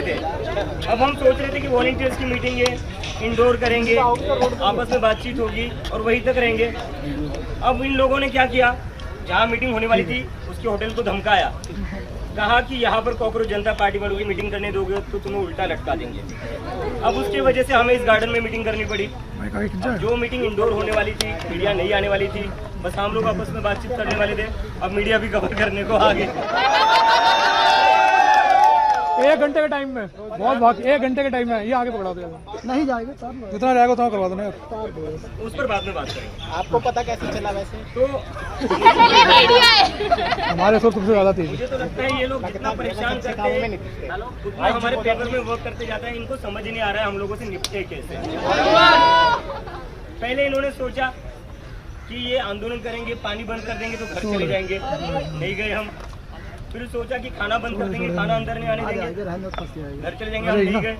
थे। अब हम सोच रहे थे कि वॉलंटियर्स की मीटिंग है, इंडोर करेंगे, आपस में बातचीत होगी और वहीं तक रहेंगे। अब इन लोगों ने क्या किया, जहाँ मीटिंग होने वाली थी उसके होटल को धमकाया, कहा कि यहाँ पर कॉकरोच जनता पार्टी वालों की मीटिंग करने दोगे तो तुम्हें उल्टा लटका देंगे। अब उसकी वजह से हमें इस गार्डन में मीटिंग करनी पड़ी। जो मीटिंग इंडोर होने वाली थी, मीडिया नहीं आने वाली थी, बस हम लोग आपस में बातचीत करने वाले थे। अब मीडिया भी कवर करने को आ गए। 1 घंटे के टाइम में बहुत भाग 1 घंटे के टाइम में ये आगे पकड़ा देगा, नहीं जाएगा जितना रहेगा उतना करवा देना। उस पर बाद में बात करेंगे। आपको पता कैसे चला वैसे? तो हमारे शोर तुमसे ज्यादा थी। मुझे तो लगता है ये लोग जितना परेशान करते हैं उतना हमारे पेपर में वर्क करते जाता है। इनको समझ नहीं आ रहा है हम लोगों से निपटे कैसे। पहले इन्होंने सोचा कि ये आंदोलन करेंगे, पानी बंद कर देंगे तो घर चले जाएंगे, नहीं गए हम। फिर सोचा कि खाना बंद कर देंगे, खाना अंदर नहीं आने देंगे, घर चले जाएंगे, हम नहीं गए।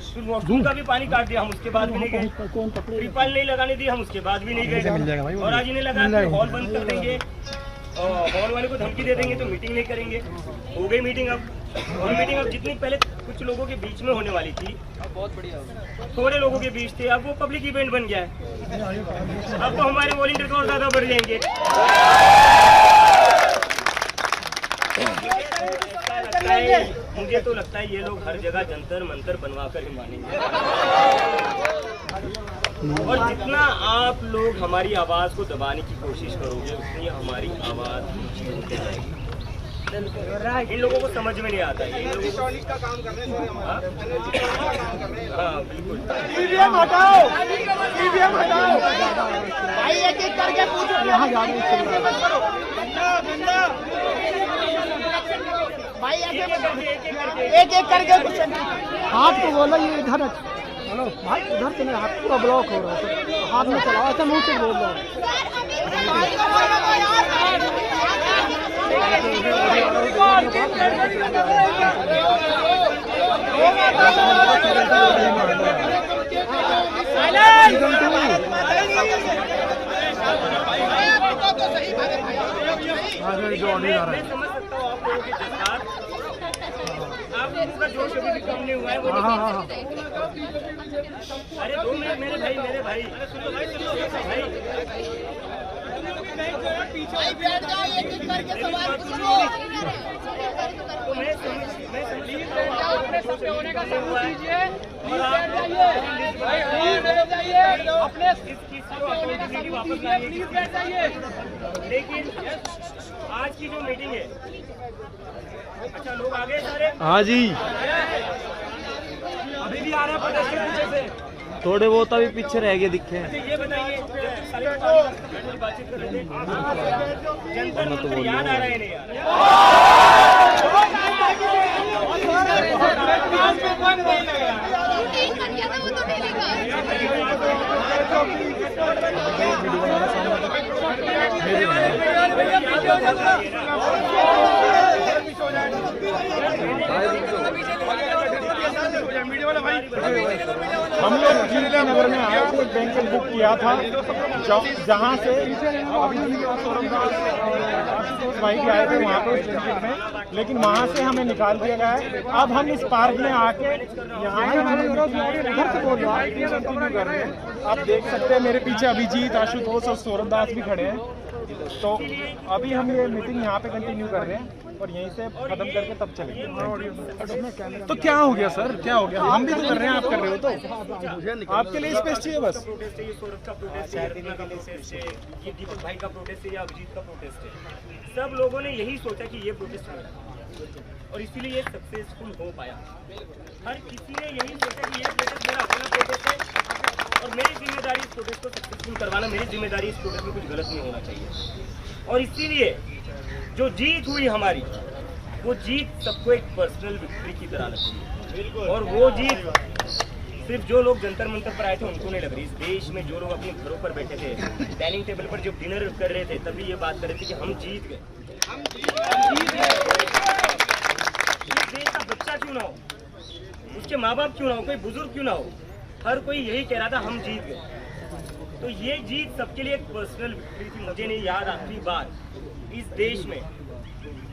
फिर वॉशरूम का भी पानी काट दिया, हम उसके बाद भी नहीं गए। ट्रिपल नहीं लगाने दी, हम उसके बाद भी नहीं गए। और आज इन्हें लगा कि हॉल बंद कर देंगे, हॉल वाले को धमकी दे देंगे तो मीटिंग नहीं करेंगे। हो गई मीटिंग। अब मीटिंग अब जितनी पहले कुछ लोगों के बीच में होने वाली थी, बहुत बढ़िया थोड़े लोगों के बीच थे, अब वो पब्लिक इवेंट बन गया है। अब तो हमारे वॉलंटियर और ज्यादा बढ़ जाएंगे। मुझे तो लगता है ये लोग हर जगह जंतर मंतर बनवा कर ही मानेंगे। और जितना आप लोग हमारी आवाज को दबाने की कोशिश करोगे उतनी हमारी आवाज ऊंची होती जाएगी। इन लोगों को समझ में नहीं आता है। इन लोगों का काम कर रहे हैं। हाँ बिल्कुल। ईवीएम हटाओ, ईवीएम हटाओ भाई, एक एक करके पूछो। यहाँ जा रहे हैं भाई, एक एक करके क्वेश्चन। हाथ को बोलो, ये इधर हेलो भाई, इधर से मेरा हाथ पूरा ब्लॉक हो रहा है, हाथ में चलाओ, ऐसा मुंह से बोल रहा आप लोगों का जोश अभी भी कम नहीं हुआ है। वो अरे 2 मिनट मेरे भाई भाई बैठ जाओ, एक एक करके सवाल पूछो। तो मैं समझ सबसे होने का सबूत दीजिए और आप अपने वापस लाइए। लेकिन आज की जो मीटिंग है, अच्छा लोग आ गए सारे? हाँ जी, अभी भी आ रहे हैं प्रदेश के पीछे से, थोड़े बहुत अभी पीछे रह गए दिखे। ये बताइए, बातचीत कर रहे थे, जंतर मंतर याद आ रहा है नहीं हम लोग जिले नगर में आए थे, बैंक बुक किया था जहाँ से अभी भाई भी आए थे वहाँ पे में, लेकिन वहाँ से हमें निकाल दिया गया है। अब हम इस पार्क में आके यहाँ इधर से बोल रहे हैं। आप देख सकते हैं मेरे पीछे अभिजीत, आशुतोष और सौरभ दास भी खड़े हैं। तो अभी हम ये मीटिंग यहाँ पे कंटिन्यू कर रहे हैं और यहीं से खत्म करके तब चलेंगे। तो क्या हो गया सर, क्या हो गया? हम भी तो कर रहे हैं, आप कर रहे हो तो आपके लिए स्पेस चाहिए बस। प्रोटेस्ट है, ये सौरभ का प्रोटेस्ट है, का प्रोटेस्ट है, ये दीपक भाई का प्रोटेस्ट है, या अभिजीत का प्रोटेस्ट है। सब लोगों ने यही सोचा कि ये प्रोटेस्ट होगा और इसीलिए ये सक्सेसफुल हो पाया। हर किसी ने यही सोचा कि ये प्रोटेस्ट मेरा अपना प्रोटेस्ट है और मेरी जिम्मेदारी इस प्रोटेस्ट को सक्सेसफुल करवाना, मेरी जिम्मेदारी इस प्रोटेस्ट में कुछ गलत नहीं होना चाहिए। और इसीलिए जो जीत हुई हमारी, वो जीत सबको एक पर्सनल विक्ट्री की तरह लगती है। और वो जीत सिर्फ जो लोग जंतर मंतर पर आए थे उनको नहीं लग रही। इस देश में जो लोग अपने घरों पर बैठे थे, डाइनिंग टेबल पर जब डिनर कर रहे थे, तभी ये बात कर रहे थे कि हम जीत गए। इस देश का बच्चा क्यों ना हो, उसके माँ बाप क्यों ना हो, कोई बुजुर्ग क्यों ना हो, हर कोई यही कह रहा था हम जीत गए। तो ये जीत सबके लिए एक पर्सनल विक्ट्री थी। मुझे नहीं याद आखिरी बार इस देश में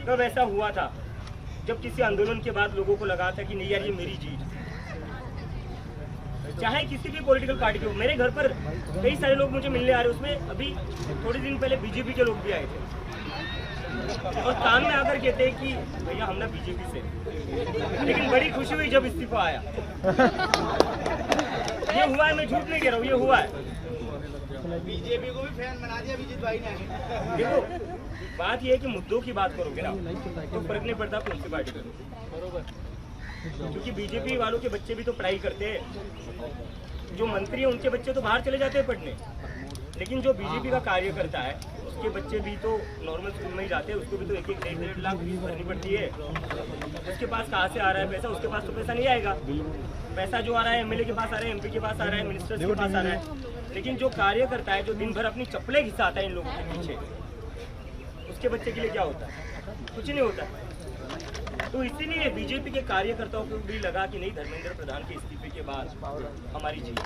कब ऐसा हुआ था जब किसी आंदोलन के बाद लोगों को लगा था कि नहीं यार ये मेरी जीत, चाहे किसी भी पॉलिटिकल पार्टी के हो। मेरे घर पर कई सारे लोग मुझे मिलने आ रहे, उसमें अभी थोड़े दिन पहले बीजेपी के लोग भी आए थे और कान में आकर कहते हैं कि भैया हम ना बीजेपी से, लेकिन बड़ी खुशी हुई जब इस्तीफा आया। ये हुआ है, मैं झूठ नहीं कह रहा हूँ, ये हुआ है। बीजेपी को भी फैन बना दिया अभिजीत भाई ने। देखो बात ये है कि मुद्दों की बात करोगे ना तो फर्क नहीं पड़ता कौन सी पार्टी करो, क्योंकि बीजेपी वालों के बच्चे भी तो पढ़ाई करते हैं। जो मंत्री है उनके बच्चे तो बाहर चले जाते हैं पढ़ने, लेकिन जो बीजेपी का कार्य करता है उसके बच्चे भी तो नॉर्मल स्कूल में ही जाते हैं। उसको भी तो 1-1 लाख फीस भरनी पड़ती है। उसके पास कहाँ से आ रहा है पैसा? उसके पास तो पैसा नहीं आएगा। पैसा जो आ रहा है एमएलए के पास आ रहा है, एमपी के पास आ रहा है, मिनिस्टर्स के पास आ रहा है। लेकिन जो कार्य करता है, जो दिन भर अपनी चप्पलें घिसाता है इन लोगों के पीछे, उसके बच्चे के लिए क्या होता है? कुछ नहीं होता। तो इसीलिए बीजेपी के कार्यकर्ताओं को भी लगा कि नहीं, धर्मेंद्र प्रधान के इस्तीफे के बाद हमारी जीत।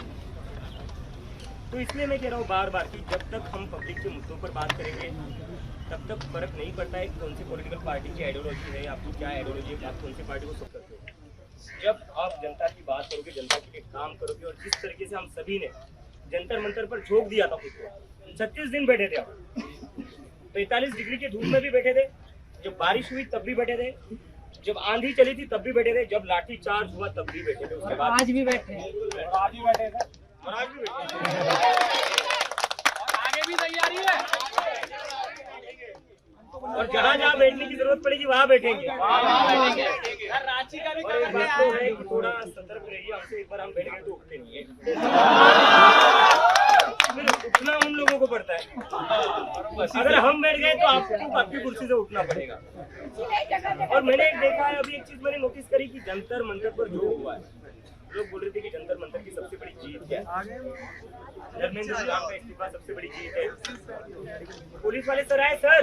तो इसलिए मैं कह रहा हूँ बार बार कि जब तक हम पब्लिक के मुद्दों पर बात करेंगे तब तक फर्क नहीं पड़ता है कि कौन सी पॉलिटिकल पार्टी की आइडियोलॉजी है, आपकी क्या आइडियोलॉजी है, आप कौन सी पार्टी को सपोर्ट करते हो। जब आप जनता की बात करोगे, जनता के लिए काम करोगे, और जिस तरीके से हम सभी ने जंतर मंतर पर झोंक दिया था खुद को, 36 दिन बैठे थे हम, 45 डिग्री की धूप में भी बैठे थे, जब बारिश हुई तब भी बैठे थे, जब आंधी चली थी तब भी बैठे थे, जब लाठी चार्ज हुआ तब भी बैठे थे, उसके बाद आज भी बैठे हैं। आज भी बैठे थे और आज भी बैठे आगे भी तैयारी है। और जहाँ जहाँ बैठने की जरूरत पड़ेगी वहाँ बैठेंगे। रांची का भी और एक बात तो है कि थोड़ा सतर्क रहिए, हमसे एक बार हम बैठ गए तो उठते नहीं है। उठना उन लोगों को पड़ता है, अगर हम बैठ गए तो आपको आपकी कुर्सी से उठना पड़ेगा। और मैंने एक देखा है, अभी एक चीज मैंने नोटिस करी कि जंतर मंतर पर जो हुआ है, लोग बोल रहे थे कि जंतर मंतर की सबसे बड़ी जीत क्या है, धर्मेंद्र प्रधान का इस्तीफा सबसे बड़ी जीत है। पुलिस वाले सर आए, सर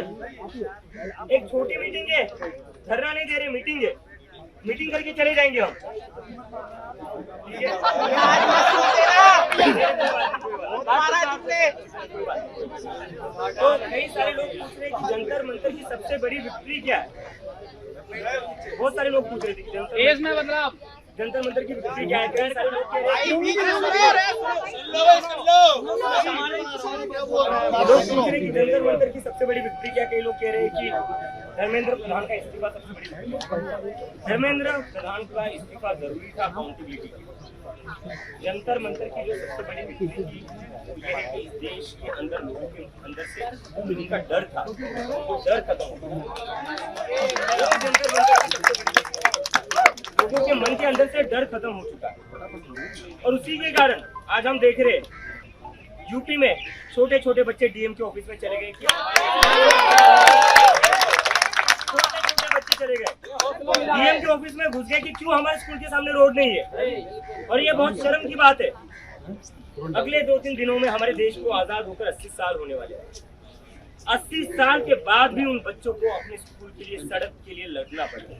एक छोटी मीटिंग है, धरना नहीं दे रहे, मीटिंग है, मीटिंग करके चले जाएंगे हम, ठीक है? तो कई सारे लोग पूछ रहे कि जंतर मंतर की सबसे बड़ी विक्ट्री क्या है। बहुत सारे लोग पूछ रहे थे कि जंतर मंतर की विक्ट्री क्या है। कई सारे लोग कह रहे हैं कि जंतर मंतर की सबसे बड़ी विक्ट्री क्या। कई लोग कह रहे हैं कि धर्मेंद्र प्रधान का इस्तीफा सबसे बड़ी विक्ट्री। धर्मेंद्र प्रधान का इस्तीफा जरूरी था अकाउंटेबिलिटी की। जंतर मंतर की जो सबसे बड़ी विक्ट्री थी ये है कि इस देश के अंदर लोगों के अंदर से उनका डर था, वो डर खत्म हो गया। जंतर मंतर की सबसे बड़ी लोगों के मन के अंदर से डर खत्म हो चुका है, और उसी के कारण आज हम देख रहे हैं यूपी में छोटे छोटे बच्चे डीएम के ऑफिस में चले गए। छोटे छोटे बच्चे चले गए डीएम के ऑफिस में, घुस गए कि क्यों हमारे स्कूल के सामने रोड नहीं है। और ये बहुत शर्म की बात है। अगले 2-3 दिनों में हमारे देश को आजाद होकर 80 साल होने वाले हैं। 80 साल के बाद भी उन बच्चों को अपने स्कूल के लिए, सड़क के लिए लड़ना पड़ेगा।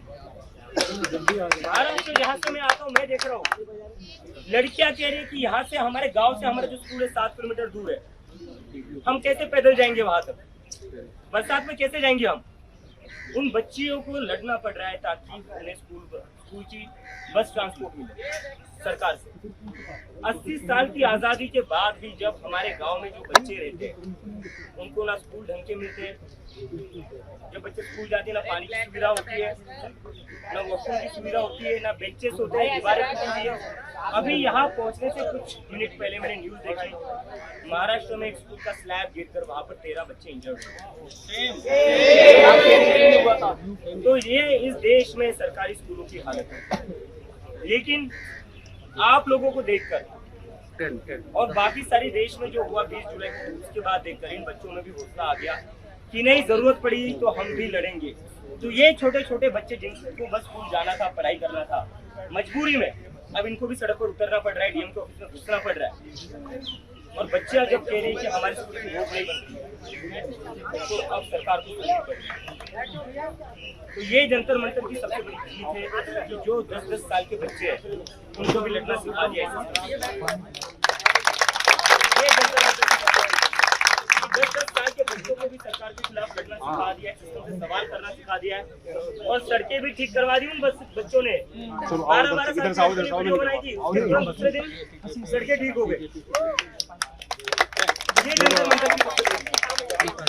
महाराष्ट्र जहाँ से मैं आता हूँ, मैं देख रहा हूँ लड़कियां कह रही है कि यहाँ से, हमारे गांव से हमारा जो स्कूल है 7 किलोमीटर दूर है, हम कैसे पैदल जाएंगे वहां तक, बरसात में कैसे जाएंगे हम। उन बच्चियों को लड़ना पड़ रहा है ताकि उन्हें स्कूल की बस ट्रांसपोर्ट मिले सरकार से। 80 साल की आजादी के बाद भी जब हमारे गांव में जो बच्चे रहते हैं उनको ना स्कूल ढंग के मिलते हैं, जब बच्चे स्कूल जाते हैं ना पानी की सुविधा होती है, ना वॉशरूम की सुविधा होती है, ना बेंचेस होते हैं, दीवारें होती है। अभी यहाँ पहुँचने से कुछ मिनट पहले मैंने न्यूज देखी, महाराष्ट्र में एक स्कूल का स्लैब गिरकर वहाँ पर 13 बच्चे इंजर्ड हुए। तो ये इस देश में सरकारी स्कूलों की हालत है। लेकिन आप लोगों को देखकर और बाकी सारी देश में जो हुआ 20 जुलाई को, उसके बाद देखकर इन बच्चों में भी हौसला आ गया कि नहीं, जरूरत पड़ी तो हम भी लड़ेंगे। तो ये छोटे छोटे बच्चे जिनको बस स्कूल जाना था, पढ़ाई करना था, मजबूरी में अब इनको भी सड़क पर उतरना पड़ रहा है, डीएम के ऑफिस में घुसना पड़ रहा है। और बच्चियां जब कह रही है कि हमारे स्कूल की रोड नहीं बनती तो अब सरकार को तो ये जंतर मंतर की सबसे बड़ी जीत है कि जो 10-10 साल के बच्चे हैं उनको भी लड़ना सिखा दिया है। 10-10 साल के बच्चों को भी सरकार के खिलाफ लड़ना सिखा दिया है, सिस्टम से सवाल करना सिखा दिया है और सड़कें भी ठीक करवा दी उन बच्चों ने। 12-12 साल की वीडियो बनाई थी, दूसरे दिन सड़कें ठीक हो गई। ये जंतर मंतर की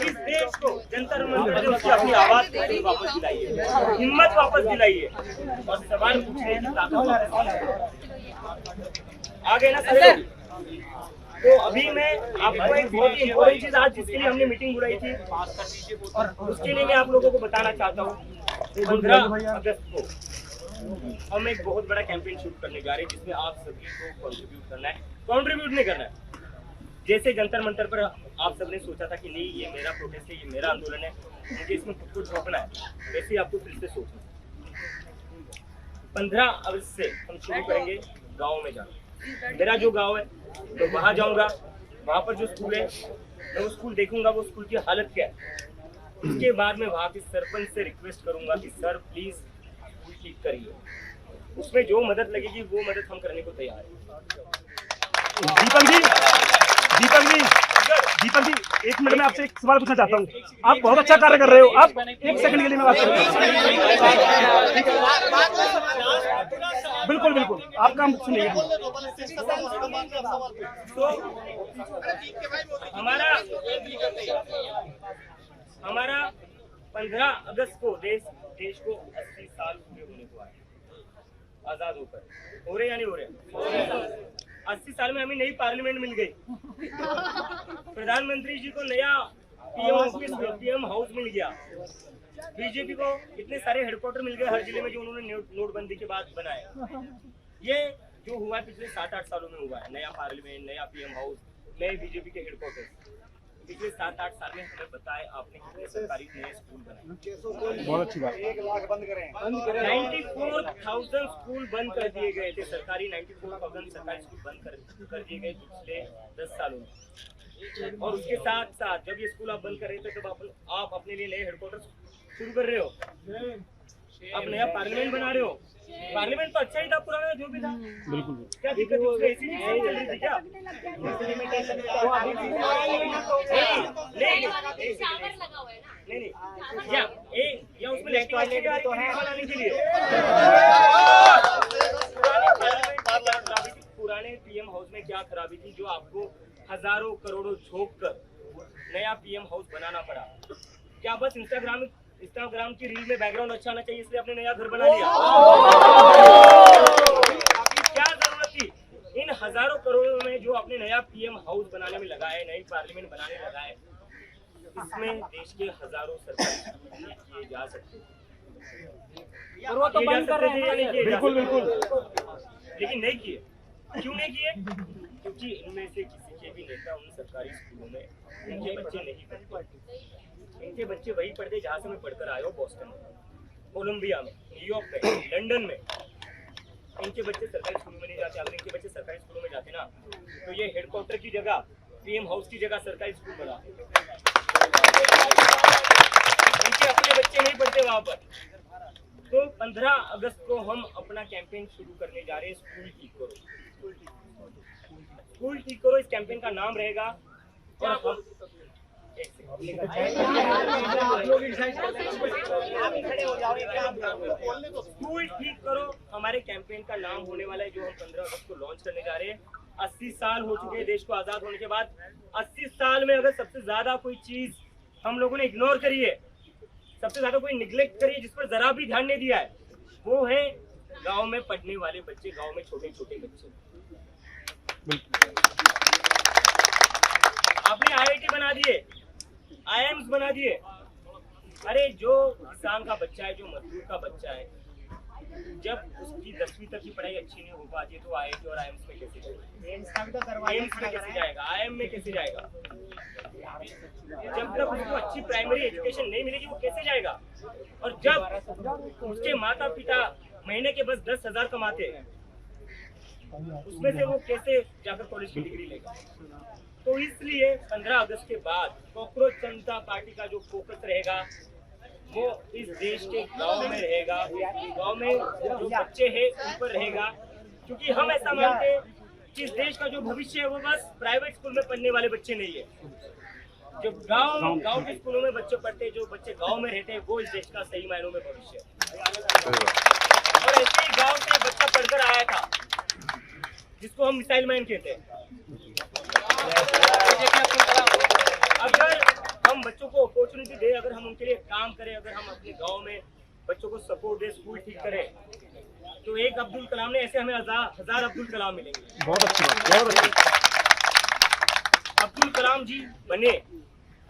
इस देश को जंतर मंतर ने उसकी अपनी आवाज वापस दिलाई है, हिम्मत वापस दिलाई है और सवाल पूछने की ताकत आ गए ना सर। तो अभी मैं आपको एक बहुत ही इम्पोर्टेंट चीज आज जिसके लिए हमने मीटिंग बुलाई थी और उसके लिए मैं आप लोगों को बताना चाहता हूँ 15 अगस्त को हम एक बहुत बड़ा कैंपेन शुरू करने जा रहे हैं जिसमें आप सभी को कंट्रीब्यूट करना है। कंट्रीब्यूट नहीं करना है, जैसे जंतर मंतर पर आप सबने सोचा था कि नहीं ये मेरा प्रोटेस्ट है, ये मेरा आंदोलन है, मुझे इसमें खुद को झोंकना है, वैसे ही आपको फिर से सोचना। 15 अगस्त से हम शुरू करेंगे गाँव में जाना। मेरा जो गाँव है तो वहाँ जाऊँगा, वहाँ पर जो स्कूल है मैं वो स्कूल देखूंगा, वो स्कूल की हालत क्या है। उसके बाद में वहाँ के सरपंच से रिक्वेस्ट करूंगा कि सर प्लीज स्कूल ठीक करिए, उसमें जो मदद लगेगी वो मदद हम करने को तैयार हैं। दीपक जी, एक मिनट में आपसे एक सवाल पूछना चाहता हूँ। आप बहुत अच्छा कार्य कर रहे हो, आप एक सेकंड के लिए मैं बात कर रहा हूँ। बिल्कुल आपका हम सुनिए। तो हमारा 15 अगस्त को देश को 80 साल पूरे होने को आए आजाद होकर। हो रहे या नहीं हो रहे? 80 साल में हमें नई पार्लियामेंट मिल गई, प्रधानमंत्री जी को नया पीएम हाउस मिल गया, बीजेपी को इतने सारे हेडक्वार्टर मिल गए हर जिले में जो उन्होंने नोटबंदी के बाद बनाए। ये जो हुआ पिछले 7-8 सालों में हुआ है, नया पार्लियामेंट, नया पीएम हाउस, नए बीजेपी के हेडक्वार्टर। पिछले 7-8 साल में हमें बताए आपने कितने सरकारी नए स्कूल बनाए। बहुत अच्छी बात। 94,000 स्कूल बंद कर दिए गए थे, सरकारी 94,000 सरकारी स्कूल बंद कर दिए गए पिछले 10 सालों में। और उसके साथ साथ जब ये स्कूल आप बंद कर रहे थे तब आप अपने लिए नए हेडक्वार्टर शुरू कर रहे हो, आप नया पार्लियामेंट बना रहे हो। पार्लियामेंट तो अच्छा ही था, पुराना जो भी था। बिल्कुल क्या दिक्कत है? ऐसी नहीं चल रही थी क्या? नहीं या उसमें बनाने के लिए पुराने पीएम हाउस में क्या खराबी थी जो आपको हजारों करोड़ों झोंक कर नया पीएम हाउस बनाना पड़ा? क्या बस इंस्टाग्राम की रील में बैकग्राउंड अच्छा आना चाहिए इसलिए आपने नया घर बना लिया? क्या जरूरत थी? इन हजारों करोड़ों में जो आपने नया पीएम हाउस बनाने में लगाए, नई पार्लियामेंट बनाने लगाए, इसमें देश के हजारों सरकारी स्कूल किए जा सकते। और वो तो बंद कर रहे हैं। बिल्कुल लेकिन नहीं किए। क्यों नहीं किए? क्योंकि इनमें से किसी के भी नेता उन सरकारी स्कूलों में इनके बच्चे नहीं पढ़ते। इनके बच्चे वही पढ़ते जहाँ से मैं पढ़कर आया हूँ, बोस्टन में, कोलंबिया में, न्यूयॉर्क में, लंदन में। इनके बच्चे सरकारी स्कूलों में नहीं जाते। अगर इनके बच्चे सरकारी स्कूलों में जाते ना तो ये हेडक्वार्टर की जगह, पीएम हाउस की जगह सरकारी स्कूल बना। इनके अपने बच्चे नहीं पढ़ते वहां पर। तो 15 अगस्त को हम अपना कैंपेन शुरू करने जा रहे हैं, स्कूल ठीक करो। स्कूल ठीक करो, इस कैंपेन का नाम रहेगा। और हम स्कूल ठीक करो हमारे कैंपेन का नाम होने वाला है, जो हम 15 अगस्त को लॉन्च करने जा रहे हैं। 80 साल हो चुके हैं देश को आजाद होने के बाद। 80 साल में अगर सबसे ज्यादा कोई चीज हम लोगों ने इग्नोर करी है, सबसे ज्यादा कोई निगलेक्ट करी है, जिस पर जरा भी ध्यान नहीं दिया है, वो है गांव में पढ़ने वाले बच्चे, गांव में छोटे छोटे बच्चे। आपने IIT बना दिए, IIMs बना दिए। अरे जो किसान का बच्चा है, जो मजदूर का बच्चा है, जब उसकी 10वीं तक की पढ़ाई अच्छी नहीं हो पाती है तो IIT और IIMs में कैसे जाएगा? एम्स में कैसे जाएगा? IIM में कैसे जाएगा? जब तक उसको अच्छी प्राइमरी एजुकेशन नहीं मिलेगी वो कैसे जाएगा? और जब उसके माता पिता महीने के बस 10,000 कमाते हैं, उसमें से वो कैसे जाकर कॉलेज की डिग्री लेगा? तो इसलिए 15 अगस्त के बाद कॉकरोच जनता पार्टी का जो फोकस रहेगा वो इस देश के गांव में रहेगा, गांव में जो बच्चे हैं उन पर रहेगा। क्योंकि हम ऐसा मानते हैं कि इस देश का जो भविष्य है वो बस प्राइवेट स्कूल में पढ़ने वाले बच्चे नहीं है। जो गांव के स्कूलों में बच्चे पढ़ते हैं, जो बच्चे गांव में रहते हैं, वो इस देश का सही मायनों में भविष्य है। और ऐसे ही गांव से बच्चा पढ़कर आया था जिसको हम मिसाइल मैन कहते हैं। अगर हम बच्चों को अपॉर्चुनिटी दे, अगर हम उनके लिए काम करें, अगर हम अपने गांव में बच्चों को सपोर्ट दे, स्कूल ठीक करें, तो एक अब्दुल कलाम ने ऐसे हमें हजार अब्दुल कलाम मिलेंगे। बहुत अच्छी बात, बहुत अच्छी। अब्दुल कलाम जी बने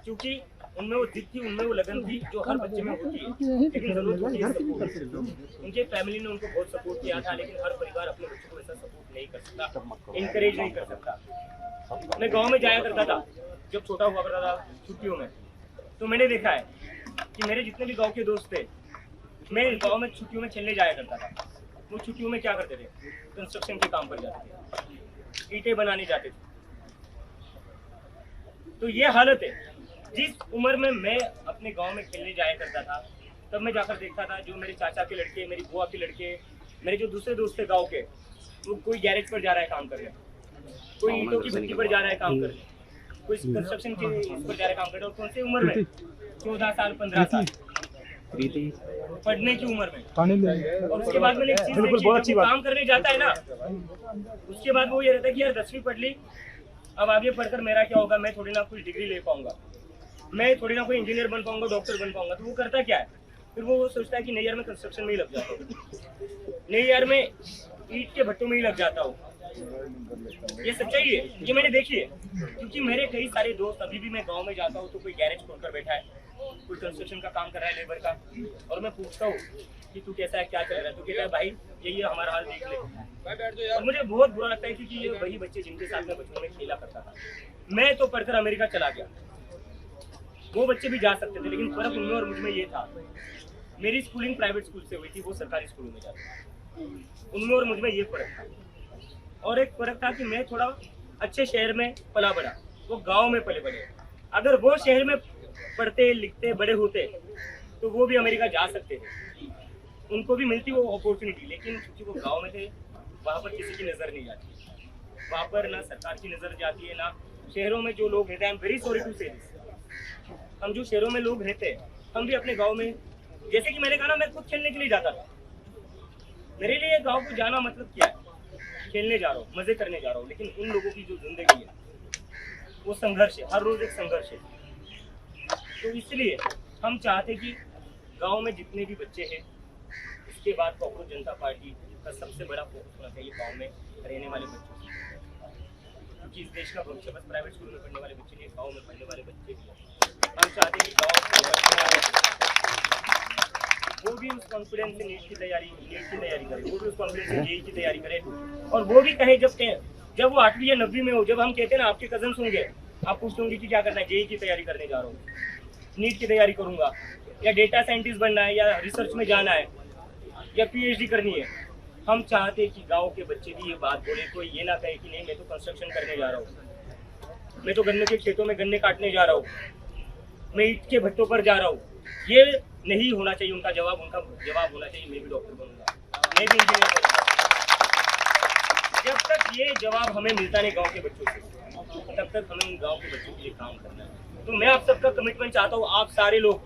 क्योंकि उनमें वो जिद थी, उनमें वो लगन थी जो हर बच्चे में होती है, लेकिन जरूरत होती है सपोर्ट। उनके फैमिली ने उनको बहुत सपोर्ट किया था, लेकिन हर परिवार अपने बच्चों को ऐसा सपोर्ट नहीं कर सकता, इनकरेज नहीं कर सकता। मैं गांव में जाया करता था जब छोटा हुआ करता था छुट्टियों में, तो मैंने देखा है कि मेरे जितने भी गाँव के दोस्त थे, मैं गाँव में छुट्टियों में खेलने जाया करता था। वो छुट्टियों में क्या करते थे? कंस्ट्रक्शन के काम पर जाते थे, ईंटें बनाने जाते थे। तो ये हालत है। जिस उम्र में मैं अपने गांव में खेलने जाया करता था, तब मैं जाकर देखता था जो मेरे चाचा के लड़के, मेरी बुआ के लड़के, मेरे जो दूसरे दोस्त थे गांव के, वो कोई गैरेज पर जा रहा है काम करने, कोई ईंटों की भट्टी पर जा रहा है काम करने, कोई कंस्ट्रक्शन के पर जा रहा है काम करने। और कौन सी उम्र में? 14 साल 15 साल पढ़ने की उम्र में। और उसके बाद मैंने एक चीज देखी, जब काम करने जाता है ना, उसके बाद वो ये रहता है कि यार 10वीं पढ़ ली, अब आगे पढ़कर मेरा क्या होगा, मैं थोड़ी ना कोई डिग्री ले पाऊंगा, मैं थोड़ी ना कोई इंजीनियर बन पाऊंगा, डॉक्टर बन पाऊंगा। तो वो करता क्या है, फिर वो सोचता है कि नहीं यार मैं कंस्ट्रक्शन में ही लग जाता हूँ, नहीं यार मैं ईंट के भट्टों में ही लग जाता हूँ। ये सच्चाई है, ये मैंने देखी है, क्योंकि मेरे कई सारे दोस्त, अभी भी मैं गाँव में जाता हूँ तो कोई गैरेज खोलकर बैठा है, कोई कंस्ट्रक्शन का काम कर रहा है लेबर का, और मैं पूछता हूँ कि तू कैसा है, क्या चल रहा है? तो कहता है भाई यही है हमारा हाल, देख ले। और मुझे बहुत बुरा लगता है क्योंकि ये वही बच्चे जिनके साथ मैं बचपन में खेला करता था। मैं तो पढ़कर अमेरिका चला गया, वो बच्चे भी जा सकते थे, लेकिन फर्क उनमें और मुझमें ये था, मेरी स्कूलिंग प्राइवेट स्कूल से हुई थी, वो सरकारी स्कूलों में जाते। उनमें और मुझमें ये फर्क था। और एक फर्क था कि मैं थोड़ा अच्छे शहर में पला बड़ा, वो गाँव में पले बड़े। अगर वो शहर में पढ़ते लिखते बड़े होते तो वो भी अमेरिका जा सकते थे, उनको भी मिलती वो अपॉर्चुनिटी, लेकिन क्योंकि वो गांव में थे, वहाँ पर किसी की नज़र नहीं जाती, वहाँ पर ना सरकार की नज़र जाती है, ना शहरों में जो लोग रहते हैं। I am very sorry to say this, हम जो शहरों में लोग रहते हैं, हम भी अपने गांव में, जैसे कि मैंने कहा ना, मैं खुद खेलने के लिए जाता था। मेरे लिए गाँव को जाना मतलब क्या है? खेलने जा रहा हूँ, मजे करने जा रहा हूँ, लेकिन उन लोगों की जो जिंदगी है वो संघर्ष है, हर रोज एक संघर्ष है। तो इसलिए हम चाहते कि गांव में जितने भी बच्चे हैं, इसके बाद कांग्रेस जनता पार्टी का सबसे बड़ा फोकस होना चाहिए गांव में रहने वाले बच्चों की, क्योंकि इस देश का भविष्य बस प्राइवेट स्कूल में पढ़ने वाले बच्चे नहीं, गाँव में पढ़ने वाले बच्चे भी। हम चाहते हैं कि गाँव के बच्चे वो भी उस कॉन्फिडेंस से नीट की तैयारी करे, वो भी उस कॉन्फिडेंस से जेईई की तैयारी करे, और वो भी कहे जब वो 8वीं या 9वीं में हो, जब हम कहते हैं ना आपके कजन होंगे, आप पूछते होंगे कि क्या करना है, जेईई की तैयारी करने जा रहा हूँ, नीट की तैयारी करूंगा, या डेटा साइंटिस्ट बनना है, या रिसर्च में जाना है, या पीएचडी करनी है। हम चाहते हैं कि गांव के बच्चे भी ये बात बोले, कोई ये ना कहे कि नहीं मैं तो कंस्ट्रक्शन करने जा रहा हूँ, मैं तो गन्ने के खेतों में गन्ने काटने जा रहा हूँ, मैं ईंट के भट्टों पर जा रहा हूँ। ये नहीं होना चाहिए उनका जवाब होना चाहिए मैं भी डॉक्टर बनूंगा, मैं भी इंजीनियर बनूंगा। जब तक ये जवाब हमें मिलता नहीं गाँव के बच्चों से, तब तक हमें उन गाँव के बच्चों के लिए काम करना है। तो मैं आप सबका कमिटमेंट चाहता हूँ, आप सारे लोग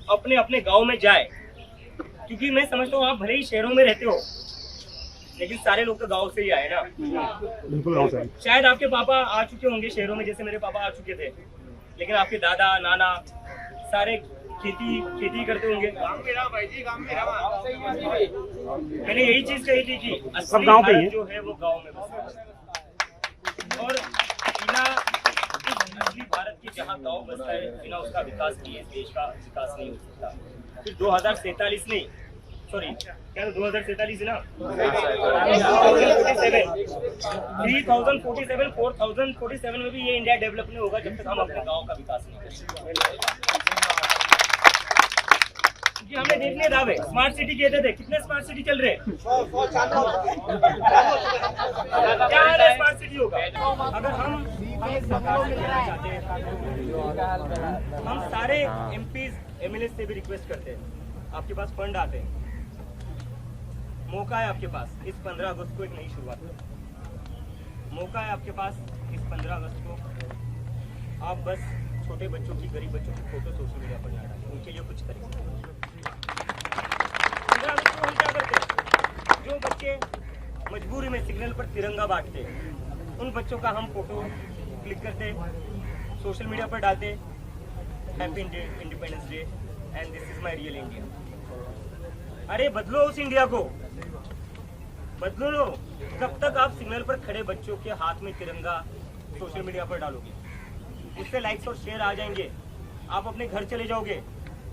अपने अपने गांव में जाए, क्योंकि मैं समझता हूँ आप भले ही शहरों में रहते हो, लेकिन सारे लोग तो गांव से ही आए ना। बिल्कुल गाँव से। शायद आपके पापा आ चुके होंगे शहरों में, जैसे मेरे पापा आ चुके थे, लेकिन आपके दादा नाना सारे खेती करते होंगे। मैंने यही चीज कही थी कि असली भारत जो है वो गाँव में बसा है, और असली भारत की जहाँ गाँव बसता है, बिना उसका विकास किए इस देश का विकास नहीं हो सकता। फिर 2047 नहीं, सॉरी क्या 2047 है ना, 4047 में भी ये इंडिया डेवलप नहीं होगा जब तक हम अपने गाँव का विकास नहीं करेंगे। क्योंकि हमने देख लिया दावे, स्मार्ट सिटी कहते थे, कितने स्मार्ट सिटी चल रहे हैं? क्या है स्मार्ट सिटी होगा? अगर हम हम सारे एमपीज एमएलए से भी रिक्वेस्ट करते हैं, आपके पास फंड आते हैं, मौका है आपके पास इस 15 अगस्त को एक नई शुरुआत करें, मौका है आपके पास इस 15 अगस्त को, आप बस छोटे बच्चों की, गरीब बच्चों की फोटो सोशल मीडिया पर ना डालें, उनके लिए कुछ करें। 15 अगस्त को हम क्या करते हैं? जो बच्चे मजबूरी में सिग्नल पर तिरंगा बांटते हैं, उन बच्चों का हम फोटो क्लिक करते, सोशल मीडिया पर डालते, happy independence day and this is my real India. अरे बदलो उस इंडिया को, बदलो लो। कब तक आप सिग्नल पर खड़े बच्चों के हाथ में तिरंगा सोशल मीडिया पर डालोगे? उससे लाइक्स और शेयर आ जाएंगे, आप अपने घर चले जाओगे।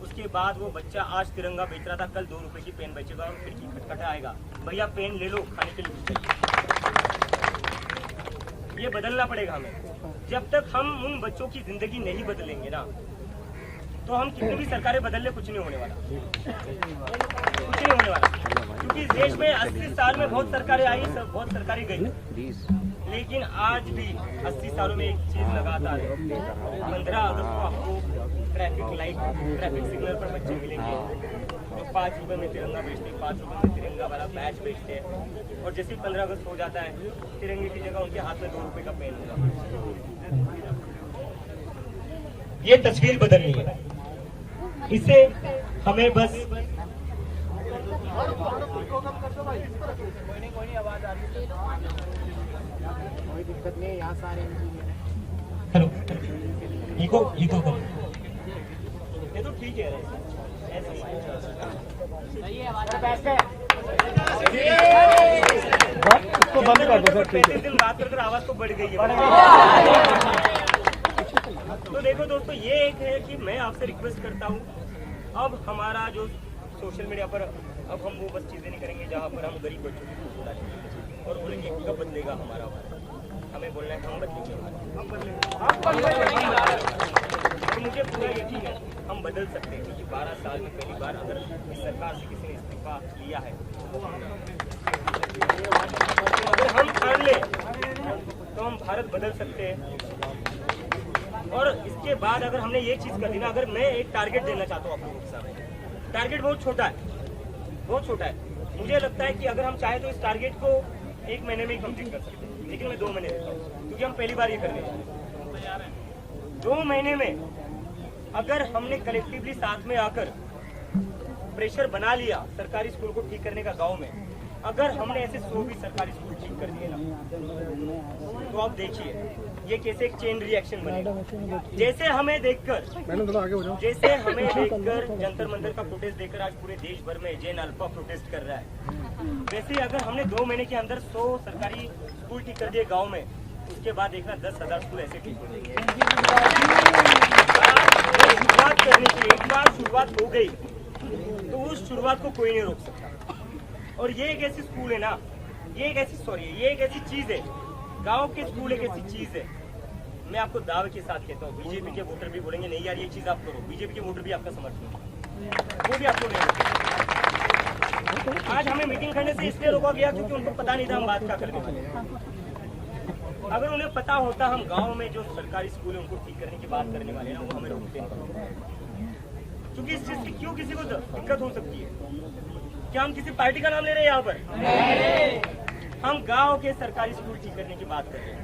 उसके बाद वो बच्चा आज तिरंगा बेच रहा था, कल 2 रुपए की पेन बेचेगा और खिड़की खटखटा आएगा, भैया पेन ले लो, खाने के लिए। ये बदलना पड़ेगा हमें। जब तक हम उन बच्चों की जिंदगी नहीं बदलेंगे ना, तो हम कितनी भी सरकारें बदल ले, कुछ नहीं होने वाला, कुछ नहीं होने वाला। क्योंकि देश में 80 साल में बहुत सरकारें आई, बहुत सरकारें गई, लेकिन आज भी 80 सालों में एक चीज लगातार है। 15 अगस्त को आपको ट्रैफिक लाइट, ट्रैफिक सिग्नल पर बच्चे मिलेंगे जो 5 रुपए में तिरंगा बेचते, 5 रुपए में तिरंगा वाला बैच बेचते हैं। और जैसे 15 अगस्त हो जाता है, तिरंगे की जगह उनके हाथ में 2 रुपए का पेन होगा। ये तस्वीर बदलनी है, इससे हमें बस कोई दिक्कत नहीं है, यहाँ सारे हेलो इको करो, ये तो ठीक है, ऐसे इसको बंद कर दो सर। 35 दिन बात कर आवाज तो बढ़ गई है। तो देखो दोस्तों, ये एक है कि मैं आपसे रिक्वेस्ट करता हूँ, अब हमारा जो सोशल मीडिया पर अब हम वो बस चीजें नहीं करेंगे जहाँ पर हम गरीब बच्चों की फोटो डालेंगे और बोलेंगे कब बदलेगा हमारा वाला। हमें बोलना है हम बदलेंगे, तो मुझे पूरा यकीन है हम बदल सकते हैं। क्योंकि 12 साल में पहली बार अगर इस सरकार से किसी ने इस्तीफा लिया है, अगर हम ठान ले तो हम भारत बदल सकते हैं। और इसके बाद अगर हमने ये चीज कर दी ना, अगर मैं एक टारगेट देना चाहता हूँ आप लोगों के सामने, टारगेट बहुत छोटा है, बहुत छोटा है। मुझे लगता है कि अगर हम चाहे तो इस टारगेट को 1 महीने में ही कंप्लीट कर सकते हैं, लेकिन मैं 2 महीने देता हूँ, क्योंकि हम पहली बार ये कर रहे हैं। 2 महीने में अगर हमने कलेक्टिवली साथ में आकर प्रेशर बना लिया सरकारी स्कूल को ठीक करने का गांव में, अगर हमने ऐसे 100 भी सरकारी स्कूल ठीक कर दिए ना, तो आप देखिए ये कैसे एक चेन रिएक्शन बनेगा। जैसे हमें देखकर जंतर मंतर का प्रोटेस्ट देखकर आज पूरे देश भर में जैन अल्फा प्रोटेस्ट कर रहा है, वैसे अगर हमने 2 महीने के अंदर 100 सरकारी स्कूल ठीक कर दिए गांव में, उसके बाद देखना 10,000 स्कूल ऐसे ठीक हो जाएंगे। शुरुआत करनी चाहिए, एक बार शुरुआत हो गई तो उस शुरुआत को कोई नहीं रोक सकता। और ये एक ऐसी स्कूल है ना, ये एक ऐसी चीज है, गांव के स्कूल एक ऐसी चीज है, मैं आपको दावे के साथ कहता हूँ, बीजेपी के वोटर भी बोलेंगे नहीं यार ये चीज आप करो, बीजेपी के वोटर भी आपका समर्थन, वो भी आपको नहीं। आज हमें मीटिंग करने से इसलिए रोका गया क्योंकि उनको पता नहीं था हम बात क्या करने वाले। अगर उन्हें पता होता हम गाँव में जो सरकारी स्कूल है उनको ठीक करने की बात करने वाले ना, वो हमें रोकते हैं। क्योंकि इस चीज की क्यों किसी को दिक्कत हो सकती है? क्या हम किसी पार्टी का नाम ले रहे हैं यहाँ पर? हम गांव के सरकारी स्कूल ठीक करने की बात कर रहे हैं,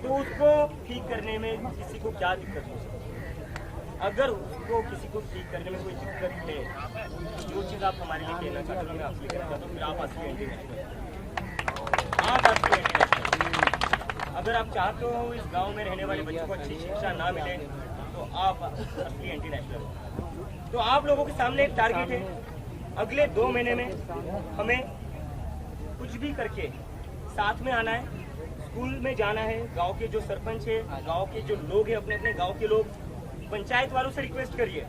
तो उसको ठीक करने में किसी को क्या दिक्कत हो सकती है? अगर उसको किसी को ठीक करने में कोई दिक्कत है, जो चीज आप हमारे लिए कहना चाहते हो, मैं आपसे कहना चाहता हूँ, फिर आप असली एंटी नेशनल, आप असली एंटी नेशनल। अगर आप चाहते हो इस गाँव में रहने वाले बच्चों को अच्छी शिक्षा ना मिले, तो आप असली एंटी नेशनल। तो आप लोगों के सामने एक टारगेट है, अगले 2 महीने में हमें कुछ भी करके साथ में आना है, स्कूल में जाना है, गांव के जो सरपंच है, गांव के जो लोग हैं, अपने अपने गांव के लोग, पंचायत वालों से रिक्वेस्ट करिए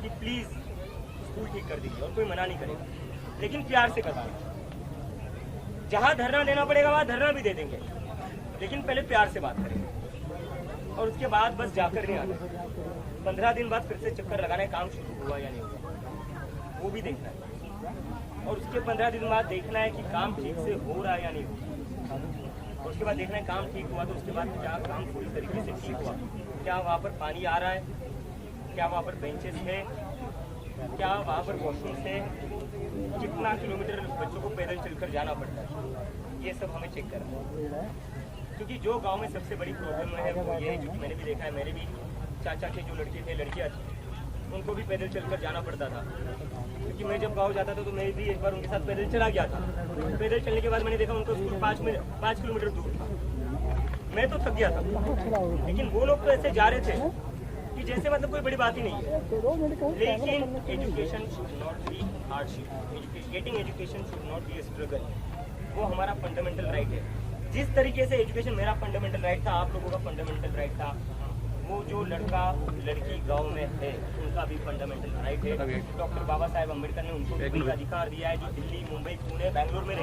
कि प्लीज स्कूल ठीक कर दीजिए, और कोई मना नहीं करेगा, लेकिन प्यार से करवाना। जहां धरना देना पड़ेगा वहां धरना भी दे देंगे, लेकिन पहले प्यार से बात करेंगे। और उसके बाद बस जाकर नहीं आना, 15 दिन बाद फिर से चक्कर लगाना है, काम शुरू हुआ या नहीं हुआ वो भी देखना है। और उसके 15 दिन बाद देखना है कि काम ठीक से हो रहा है या नहीं हो रहा। और उसके बाद देखना है काम ठीक हुआ तो उसके बाद क्या काम पूरी तरीके से ठीक हुआ, क्या वहाँ पर पानी आ रहा है, क्या वहाँ पर बेंचेस है, क्या वहाँ पर वॉशरूम्स है, कितना किलोमीटर बच्चों को पैदल चलकर जाना पड़ता है, ये सब हमें चेक करना है। क्योंकि जो गांव में सबसे बड़ी प्रॉब्लम है वो ये है, क्योंकि मैंने भी देखा है, मेरे भी चाचा के जो लड़के थे लड़कियाँ थी उनको भी पैदल चलकर जाना पड़ता था। क्योंकि मैं जब गांव जाता था तो मैं भी एक बार उनके साथ पैदल चला गया था। पैदल चलने के बाद मैंने देखा उनको स्कूल 5 किलोमीटर दूर था। मैं तो थक गया था, लेकिन वो लोग तो ऐसे जा रहे थे कि जैसे मतलब कोई बड़ी बात ही नहीं है। लेकिन education should not be hardship, getting education should not be A struggle. वो हमारा फंडामेंटल राइट है। जिस तरीके से एजुकेशन मेरा फंडामेंटल राइट था, आप लोगों का फंडामेंटल राइट था, वो जो लड़का लड़की गांव में है उनका भी फंडामेंटल राइट है। डॉक्टर बाबा साहेब अम्बेडकर ने उनको भी अधिकार दिया है, जो दिल्ली, मुंबई, पुणे, बैंगलोर में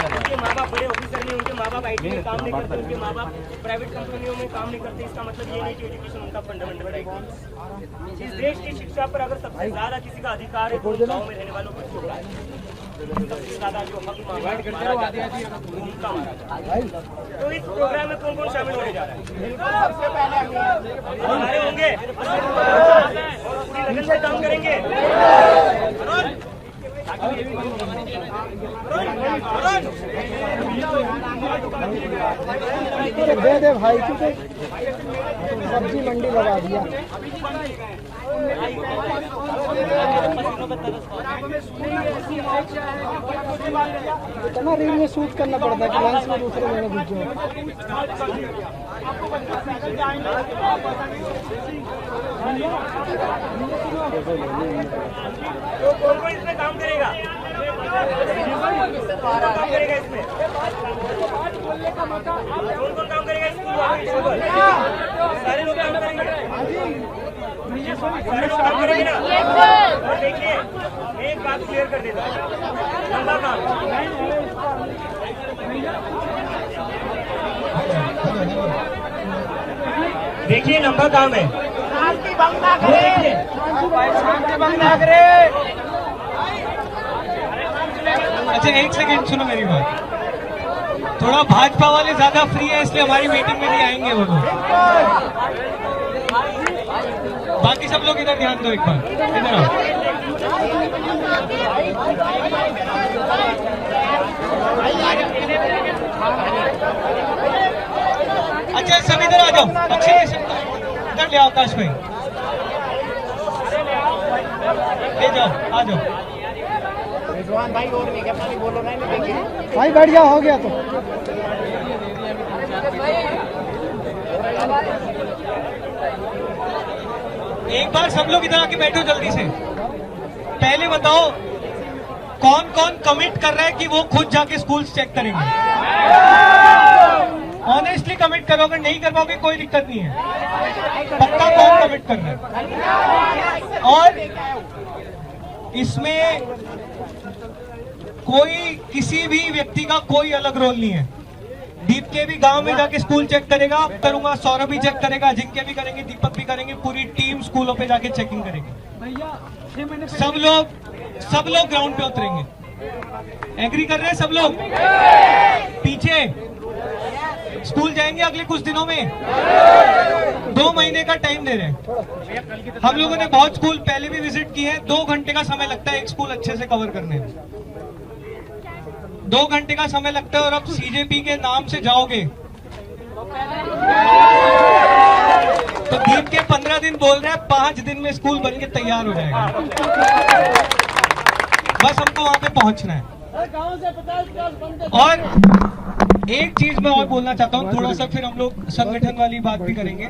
उनके माँ बाप बड़े ऑफिसर नहीं, उनके माँ बाप IT में काम नहीं करते, उनके माँ बाप प्राइवेट कंपनियों में काम नहीं करते। इसका मतलब ये नहीं कि एजुकेशन उनका फंडामेंटल राइट है। इस देश की शिक्षा पर अगर सबसे ज्यादा किसी का अधिकार है तो गाँव में रहने वालों को छोड़ा है। सबसे ज्यादा जो हक मारा जाता है वो उनका मारा जाता है। तो इस प्रोग्राम में कौन कौन शामिल होने जा रहा है? सबसे पहले हमारे होंगे और पूरी लगन से काम करेंगे। दे दे भाई, क्योंकि सब्जी मंडी लगा दिया। इतना रील में शूट करना पड़ता है कि लंच में दूसरे महीने घुस जाओ। तो कौन कौन इसमें काम करेगा? काम करेगा इसमें? कौन कौन काम करेगा इसमें? सारे लोग काम करेंगे, सारे लोग काम करेंगे ना। और देखिए, मैं एक बात क्लियर कर देता हूँ, लंबा काम। देखिए लंबा काम है। अच्छा एक सेकंड सुनो मेरी बात। थोड़ा भाजपा वाले ज्यादा फ्री है इसलिए हमारी मीटिंग में नहीं आएंगे वो लोग। बाकी सब लोग इधर ध्यान दो, एक बार इधर आओ। अच्छा सब इधर आ जाओ, अच्छे से इधर ले आओ आकाश भाई, ले जाओ, आ जाओ भाई। और नहीं क्या बोलो, नहीं भाई बैठ जाओ, हो गया तो। एक बार सब लोग इधर आके बैठो जल्दी से। पहले बताओ कौन कौन कमिट कर रहा है कि वो खुद जाके स्कूल चेक करेंगे? ऑनेस्टली कमिट करो, अगर नहीं कर पाओगे कोई दिक्कत नहीं है। पक्का कौन कमिट कर रहा है? और इसमें कोई किसी भी व्यक्ति का कोई अलग रोल नहीं है। दीप के भी गांव में जाके स्कूल चेक करेगा, करूंगा, सौरभ भी चेक करेगा, जिनके भी करेंगे, दीपक भी करेंगे, पूरी टीम स्कूलों पे जाके चेकिंग करेगी। सब लोग ग्राउंड पे उतरेंगे। एग्री कर रहे हैं सब लोग? पीछे स्कूल जाएंगे अगले कुछ दिनों में, 2 महीने का टाइम दे रहे हैं। हम लोगों ने बहुत स्कूल पहले भी विजिट किए हैं। 2 घंटे का समय लगता है एक स्कूल अच्छे से कवर करने में। 2 घंटे का समय लगता है। और अब सीजेपी के नाम से जाओगे तो दीप के 15 दिन बोल रहे हैं, 5 दिन में स्कूल बन के तैयार हो जाएगा। बस हमको वहां पे पहुंचना है। और एक चीज मैं और बोलना चाहता हूँ, थोड़ा सा फिर हम लोग संगठन वाली बात भी करेंगे।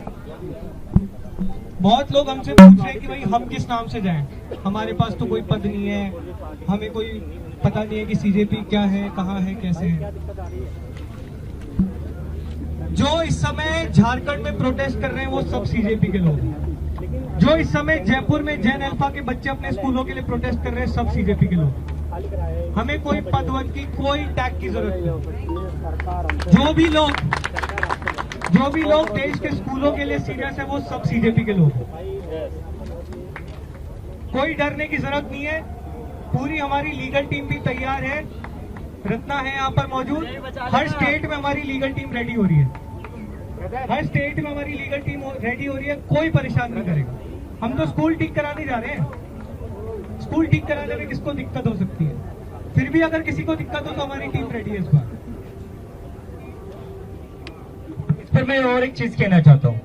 बहुत लोग हमसे पूछ रहे हैं कि भाई हम किस नाम से जाएं, हमारे पास तो कोई पद नहीं है, हमें कोई पता नहीं है कि सीजेपी क्या है, कहाँ है, कैसे है। जो इस समय झारखंड में प्रोटेस्ट कर रहे हैं वो सब सीजेपी के लोग हैं। जो इस समय जयपुर में जैन अल्फा के बच्चे अपने स्कूलों के लिए प्रोटेस्ट कर रहे हैं, सब सीजेपी के लोग। हमें कोई पद वद की, कोई टैग की जरूरत नहीं। जो भी लोग देश के स्कूलों के लिए सीरियस है वो सब सीजेपी के लोग। कोई डरने की जरूरत नहीं है। पूरी हमारी लीगल टीम भी तैयार है। रत्ना है यहाँ पर मौजूद। हर स्टेट में हमारी लीगल टीम रेडी हो रही है। हर स्टेट में हमारी लीगल टीम रेडी हो रही है। कोई परेशान नहीं करेगा। हम तो स्कूल ठीक कराने जा रहे हैं। स्कूल ठीक कराने में किसको दिक्कत हो सकती है? फिर भी अगर किसी को दिक्कत हो तो हमारी टीम रेडी है इस बार। इस पर मैं और एक चीज कहना चाहता हूं।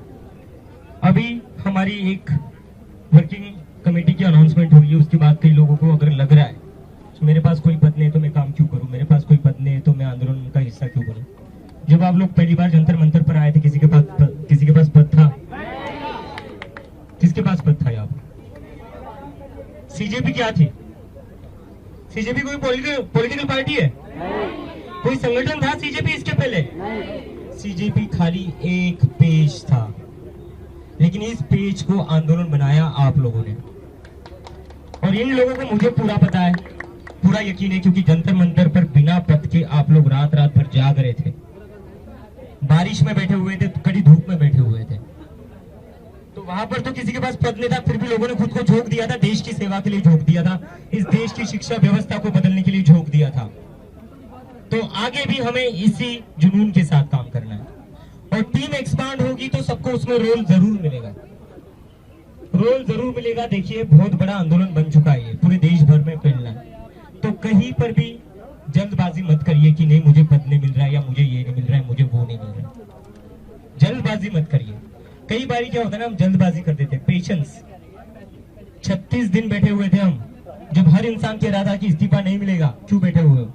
अभी हमारी एक वर्किंग कमेटी की अनाउंसमेंट हुई है, उसके बाद कई लोगों को अगर लग रहा है मेरे पास कोई पद नहीं है तो मैं काम क्यों करूं, मेरे पास कोई पद नहीं है तो मैं आंदोलन का हिस्सा क्यों करूं। जब आप लोग पहली बार जंतर मंतर पर आए थे किसी के पास पद था? किसके पास पद था यहाँ पर? सीजेपी क्या थी? सीजेपी कोई पॉलिटिकल पार्टी है? कोई संगठन था सीजेपी इसके पहले? सीजेपी खाली एक पेज था, लेकिन इस पेज को आंदोलन बनाया आप लोगों ने। और इन लोगों को मुझे पूरा पता है, पूरा यकीन है, क्योंकि जंतर मंतर पर बिना पद के आप लोग रात रात भर जाग रहे थे, बारिश में बैठे हुए थे, कड़ी धूप में बैठे हुए थे। तो वहां पर तो किसी के पास पद नहीं था, फिर भी लोगों ने खुद को झोंक दिया था, देश की सेवा के लिए झोंक दिया था, इस देश की शिक्षा व्यवस्था को बदलने के लिए झोंक दिया था। तो आगे भी हमें इसी जुनून के साथ काम करना है। और टीम एक्सपांड होगी तो सबको उसमें रोल जरूर मिलेगा, रोल जरूर मिलेगा। देखिए बहुत बड़ा आंदोलन बन चुका है, पूरे देश भर में फैलना है। तो कहीं पर भी जल्दबाजी मत करिए कि नहीं मुझे पद नहीं मिल रहा है, या मुझे ये नहीं मिल रहा है, मुझे वो नहीं मिल रहा है। जल्दबाजी मत करिए। कई बार क्या होता है ना, हम जल्दबाजी कर देते हैं। पेशेंस। 36 दिन बैठे हुए थे हम, जब हर इंसान कह रहा था कि इस्तीफा नहीं मिलेगा, क्यों बैठे हुए हो,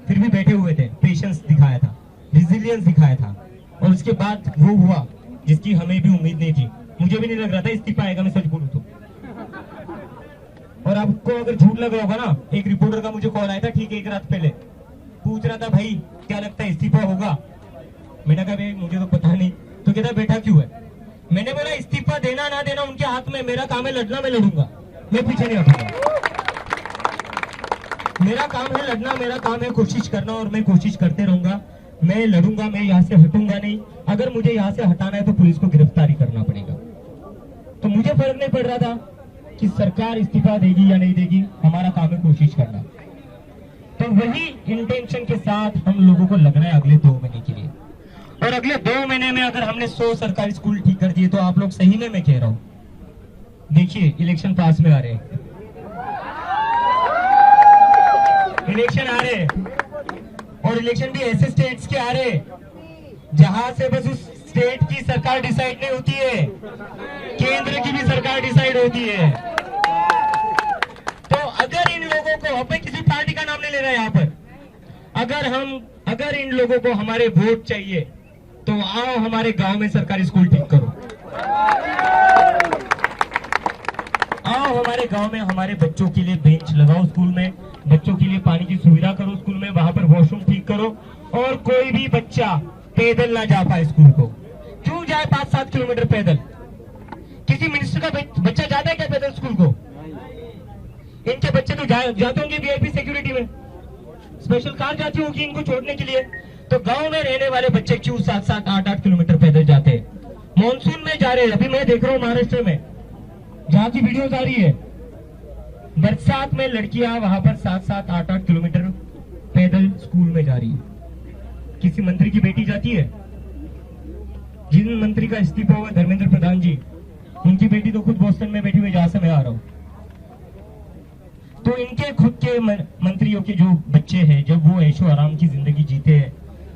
फिर भी बैठे हुए थे। पेशेंस दिखाया था, रिजिलियंस दिखाया था, और उसके बाद वो हुआ जिसकी हमें भी उम्मीद नहीं थी। मुझे भी नहीं लग रहा था इस्तीफा आएगा, मैं सच बोलूं तो। और आपको अगर झूठ लग रहा होगा ना, एक रिपोर्टर का मुझे कॉल आया था ठीक एक रात पहले, पूछ रहा था भाई क्या लगता है इस्तीफा होगा। मैंने कहा भाई मुझे तो पता नहीं। तो कहता बेटा क्यों है? मैंने बोला इस्तीफा देना ना देना उनके हाथ में, मेरा काम है लड़ना, मैं लड़ूंगा, मैं पीछे नहीं हटूंगा। मेरा काम है लड़ना, मेरा काम है कोशिश करना, और मैं कोशिश करते रहूंगा, मैं लड़ूंगा, मैं यहाँ से हटूंगा नहीं। अगर मुझे यहाँ से हटाना है तो पुलिस को गिरफ्तारी करना पड़ेगा। तो मुझे फर्क नहीं पड़ रहा था कि सरकार इस्तीफा देगी या नहीं देगी, हमारा काम है कोशिश करना। तो वही इंटेंशन के साथ हम लोगों को लग रहा है अगले 2 महीने के लिए। और अगले 2 महीने में अगर हमने 100 सरकारी स्कूल ठीक कर दिए तो आप लोग सही में मैं कह रहा हूं, देखिए इलेक्शन पास में आ रहे हैं, इलेक्शन आ रहे हैं, और इलेक्शन भी ऐसे स्टेट्स के आ रहे हैं जहां से बस उस स्टेट की सरकार डिसाइड नहीं होती है, केंद्र की भी सरकार डिसाइड होती है। तो अगर इन लोगों को, अब मैं किसी पार्टी का नाम नहीं ले रहा यहाँ पर, अगर इन लोगों को हमारे वोट चाहिए तो आओ हमारे गांव में सरकारी स्कूल ठीक करो, आओ हमारे गांव में हमारे बच्चों के लिए बेंच लगाओ, स्कूल में बच्चों के लिए पानी की सुविधा करो, स्कूल में वहां पर वॉशरूम ठीक करो, और कोई भी बच्चा पैदल ना जा पाए स्कूल को। क्यों जाए 5-7 किलोमीटर पैदल? किसी मिनिस्टर का बच्चा जाता है क्या पैदल स्कूल को? इनके बच्चे तो जाते होंगे वीआईपी सिक्योरिटी में, स्पेशल कार जाती होगी इनको छोड़ने के लिए। तो गांव में रहने वाले बच्चे क्यों 7-7, 8-8 किलोमीटर पैदल जाते हैं? मॉनसून में जा रहे हैं, अभी मैं देख रहा हूँ महाराष्ट्र में जहां की वीडियोस आ रही है, बरसात में लड़कियां वहां पर 7-7, 8-8 किलोमीटर पैदल स्कूल में जा रही है। किसी मंत्री की बेटी जाती है? जिन मंत्री का इस्तीफा हुआ धर्मेंद्र प्रधान जी, उनकी बेटी तो खुद बोस्टन में बैठी हुई, जहां से मैं आ रहा हूं। तो इनके खुद के मंत्रियों के जो बच्चे हैं, जब वो ऐशो आराम की जिंदगी जीते हैं,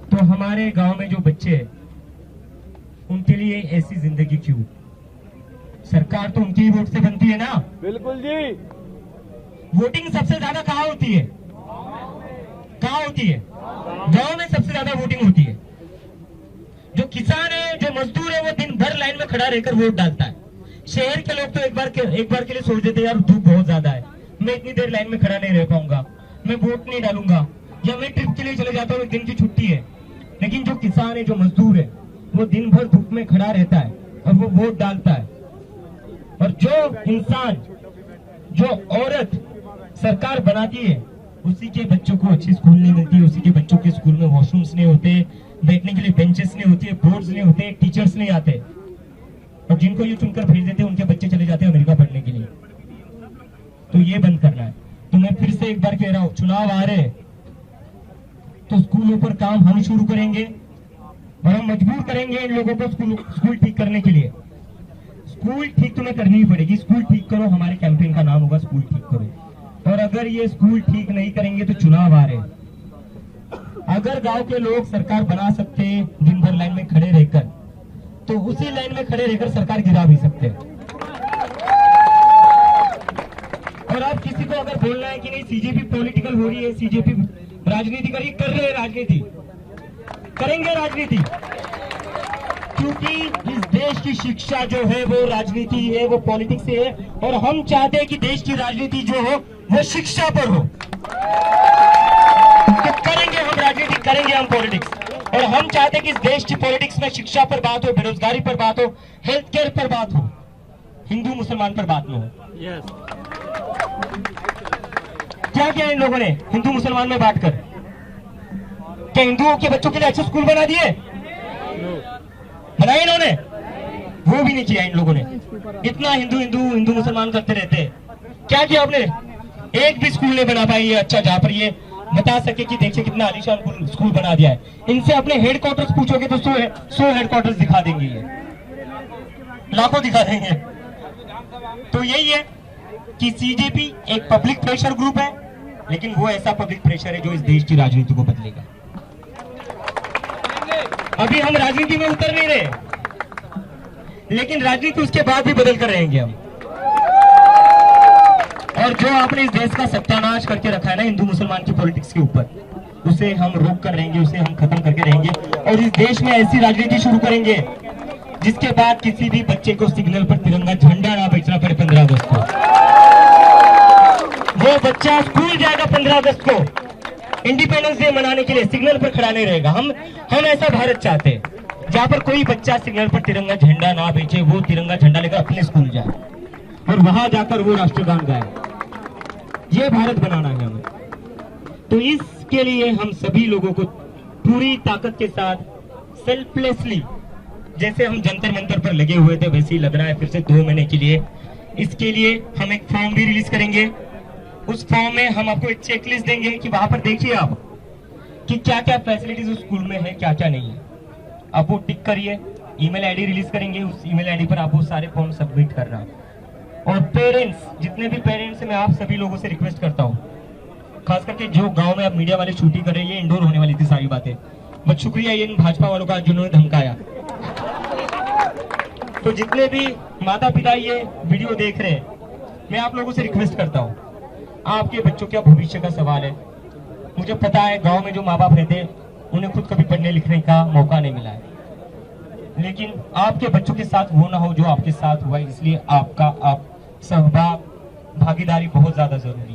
तो हमारे गांव में जो बच्चे हैं उनके लिए ऐसी जिंदगी क्यों? सरकार तो उनकी ही वोट से बनती है ना। बिल्कुल जी। वोटिंग सबसे ज्यादा कहाँ होती है? कहाँ होती है? गांव में सबसे ज्यादा वोटिंग होती है। जो किसान है, जो मजदूर है, वो दिन भर लाइन में खड़ा रहकर वोट डालता है। शहर के लोग तो एक बार के लिए सोच देते हैं यार धूप बहुत ज्यादा है, मैं इतनी देर लाइन में खड़ा नहीं रह पाऊंगा, मैं वोट नहीं डालूंगा, या मैं ट्रिप के लिए चले जाता हूँ, एक दिन की छुट्टी है। लेकिन जो किसान है, जो मजदूर है, वो दिन भर धूप में खड़ा रहता है और वो वोट डालता है। और जो इंसान, जो औरत सरकार बनाती है, उसी के बच्चों को अच्छी स्कूल नहीं मिलती है, उसी के बच्चों के स्कूल में वॉशरूम्स नहीं होते, बैठने के लिए बेंचेस नहीं होती है, बोर्ड्स नहीं होते, टीचर्स नहीं आते, और जिनको ये चुनकर भेज देते हैं उनके बच्चे चले जाते हैं अमेरिका पढ़ने के लिए। तो ये बंद करना है। तो मैं फिर से एक बार कह रहा हूं, चुनाव आ रहे तो स्कूलों पर काम हम शुरू करेंगे, और हम मजबूर करेंगे इन लोगों को स्कूल ठीक करने के लिए। स्कूल ठीक तुम्हें करनी ही पड़ेगी, स्कूल ठीक करो, हमारे कैंपेन का नाम होगा स्कूल ठीक करो। और अगर ये स्कूल ठीक नहीं करेंगे तो चुनाव आ रहे। अगर गांव के लोग सरकार बना सकते दिन भर लाइन में खड़े रहकर, तो उसी लाइन में खड़े रहकर सरकार गिरा भी सकते। और आप किसी को अगर बोलना है कि नहीं सीजेपी पॉलिटिकल हो रही है, सीजेपी राजनीति कर रहे हैं, राजनीति करेंगे, राजनीति, क्योंकि इस देश की शिक्षा जो है वो राजनीति है, वो पॉलिटिक्स से है। और हम चाहते हैं कि देश की राजनीति जो हो वो शिक्षा पर हो। तो करेंगे हम राजनीति, करेंगे हम पॉलिटिक्स। और हम चाहते हैं कि इस देश की पॉलिटिक्स में शिक्षा पर बात हो, बेरोजगारी पर बात हो, हेल्थ केयर पर बात हो, हिंदू मुसलमान पर बात न हो। क्या किया इन लोगों ने हिंदू मुसलमान में बांटकर? क्या हिंदुओं के बच्चों के लिए अच्छे स्कूल बना दिए? बनाए इन्होंने? वो भी नहीं किया इन लोगों ने। इतना हिंदू हिंदू हिंदू मुसलमान करते रहते। क्या किया आपने? एक भी स्कूल नहीं बना पाई है अच्छा, जहां पर ये बता सके कि देखिए कितना आलीशान स्कूल बना दिया है। इनसे अपने हेडक्वार्टर्स पूछोगे तो 100 हेडक्वार्टर्स दिखा देंगे, ये लाखों दिखा देंगे। तो यही है कि सीजेपी एक पब्लिक प्रेशर ग्रुप है, लेकिन वो ऐसा पब्लिक प्रेशर है जो इस देश की राजनीति को बदलेगा। अभी हम राजनीति में उतर नहीं रहे, लेकिन राजनीति उसके बाद भी बदल कर रहेंगे हम। और जो आपने इस देश का सत्यानाश करके रखा है ना हिंदू मुसलमान की पॉलिटिक्स के ऊपर, उसे हम रोक कर रहेंगे, उसे हम खत्म करके रहेंगे। और इस देश में ऐसी राजनीति शुरू करेंगे जिसके बाद किसी भी बच्चे को सिग्नल पर तिरंगा झंडा ना बेचना पड़े 15 अगस्त को। वो बच्चा स्कूल जाएगा 15 अगस्त को, इंडिपेंडेंस डे मनाने के लिए सिग्नल पर खड़ा नहीं रहेगा। हम ऐसा भारत चाहते हैं जहां पर कोई बच्चा सिग्नल पर तिरंगा झंडा ना बेचे, वो तिरंगा झंडा लेकर अपने स्कूल जाए और वहां जाकर वो राष्ट्रगान गाए। ये भारत बनाना है हमें। तो इसके लिए हम सभी लोगों को पूरी ताकत के साथ सेल्फलेसली, जैसे हम जंतर मंतर पर लगे हुए थे वैसे ही लग रहा है फिर से 2 महीने के लिए। इसके लिए हम एक फॉर्म भी रिलीज करेंगे। उस फॉर्म में हम आपको एक चेकलिस्ट देंगे कि वहां पर देखिए आप कि क्या क्या फैसिलिटीज उस स्कूल में है, क्या क्या नहीं है। आप वो टिक करिए, ईमेल आईडी रिलीज करेंगे, उस ईमेल आईडी पर आप वो सारे फॉर्म सबमिट करना। और पेरेंट्स, जितने भी पेरेंट्स हैं, मैं आप सभी लोगों से रिक्वेस्ट करता हूँ, खास करके जो गांव में अब मीडिया वाले शूटिंग कर रहे हैं, ये इंडोर होने वाली थी सारी बातें, बट शुक्रिया इन भाजपा वालों का जिन्होंने धमकाया। तो जितने भी माता पिता ये वीडियो देख रहे हैं, मैं आप लोगों से रिक्वेस्ट करता हूँ, आपके बच्चों के भविष्य का सवाल है। मुझे पता है गांव में जो माँ बाप रहते हैं उन्हें खुद कभी पढ़ने लिखने का मौका नहीं मिला है, लेकिन आपके बच्चों के साथ वो ना हो जो आपके साथ हुआ है। इसलिए आपका सहभाग, भागीदारी बहुत ज्यादा जरूरी है।